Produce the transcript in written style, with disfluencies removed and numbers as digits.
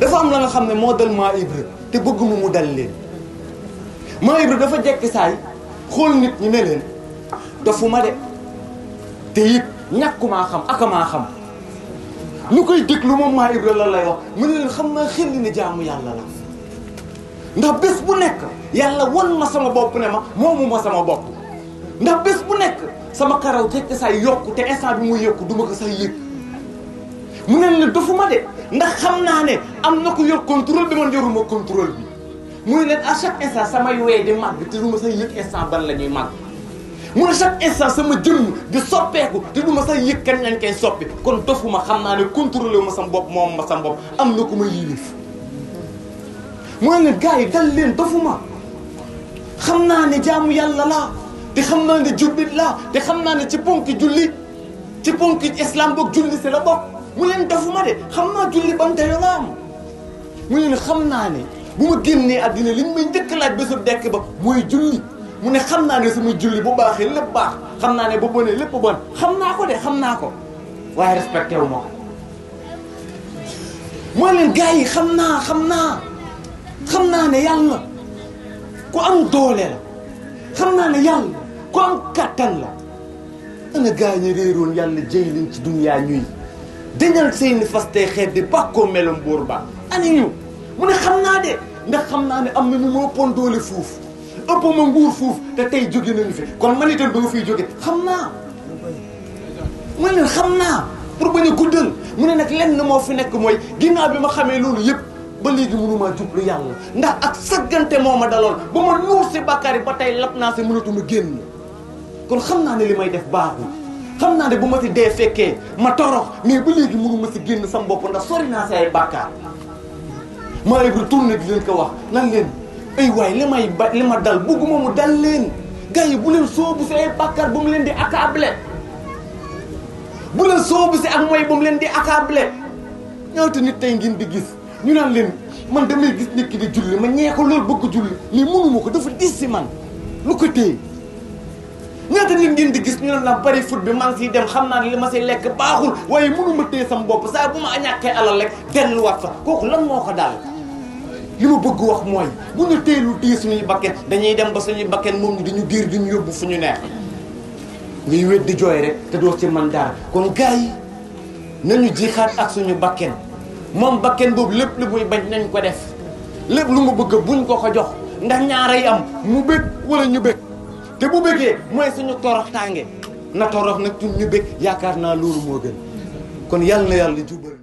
dafa am la nga xam ne moo dal maa Ibra te bëgguma mu dal leen. maa Ibra dafa jekki saay xool nit ñi ne leen dofuma de te it ñàkkumaa xam akamaa xam ñu koy déglu moom maa Ibra la lay wax mu ne leen xam naa xel ni jaamu yàlla la ndax bés bu nekk yàlla won ma sama bopp ne ma moomu ma sama bopp ndax bés bu nekk sama karaw jekki saay yokku te instant bi muy yokku duma ko say yëg mu ne leen dofuma de ndax xam naa ne am na ko yor contrôle bi man yoruma contrôle bi muy leen à chaque instant samay wee di màgg te du ma say yëg instant ban la ñuy màgg mu ne chaque instant sama jëmm di soppeeku te du ma say yëg kañ lañ koy soppi kon dofuma xam naa ne contrôlé ma sama bopp moom ma sama bopp am na ku ma yilif mu ne leen gars yi dal leen dofuma xam naa ne jaamu yàlla laa te xam naa ne jullit laa te xam naa ne ci ponki julli ci ponki islam boog julli si la bokk mu leen dofuma de xam naa julli ban dayo la am mu leen xam naa ne bu ma génnee àddina liñ may njëkk laaj bésub dekk ba mooy julli mu ne xam naa ne sama julli bu baaxee lépp baax xam naa ne bu bonee lépp bon xam naa ko de xam naa ko waaye respecté wu ma ko mooy leen gars yi xam naa ne yàlla ku am doole la xam naa ne yàlla ku am kattan la ana gars ñi réeroon yàlla jëy leen ci duniyaa ñuy dañal seeni fas tey xeet di bàkkoo melom buur ba ani ñu mu ne xam naa de ndax xam naa ne am na ñu ma ëppoon doole fuuf ëpp ma nguur fuuf te tey jóge nañu fi kon man itam ba nga fiy jóge xam naa mu ne leen xam naa pour bañ a guddal mu ne nag lenn moo fi nekk mooy ginnaaw bi ma xamee loolu yëpp ba léegi mënumaa jublu yàlla ndax ak saggante moo ma daloon ba ma nuur si bàkkaar yi ba tey lap naa si mënatuma génn kon xam naa ne li may def baaxul xam naa ne bu ma si dee fekkee ma torox mais ba léegi mënuma si génn sama bopp ndax sori naa si ay bàkkaar maa Ibra tourné di leen ko wax nan leen ay waay li ma dal bugguma mu dal leen gars yi bu leen soobu si ay bàkkaar ba mu leen di accablé bu leen soobu si ak mooy ba mu leen di accablé ñaata nit tey ngeen di gis ñu naan leen man damay gis nit ki di julli ma ñee ko loolu bëgg julli lii mënuma ko dafa dis si man lu ko téye ñaata nit ngeen di gis ñu naan la pari foot bi maa ngi siy dem xam naa ne li ma siy lekk baaxul waaye mënuma téye sama bopp saa bu ma ñàkkee alal rek delluwaat fa kooku lan moo ko daal li ma bëgg wax mooy bu ñu teelu téye suñuy bakken dañuy dem ba suñuy bakken moom ñu dañu giir di ñu yóbbu fu ñu neex ngay wét di jooy rek te doo ci man dara kon gars yi nañu jiixaat ak suñu bakken moom bakken boobu lépp lu muy bañ nañ ko def lépp lu mu bëgg buñ ko ko jox ndax ñaaray am mu bëgg wala ñu bëgg te bu bëggee mooy suñu torox tànge na torox nag ñu bëgg yaakaar naa loolu moo gën kon yàlla na yàlla jubal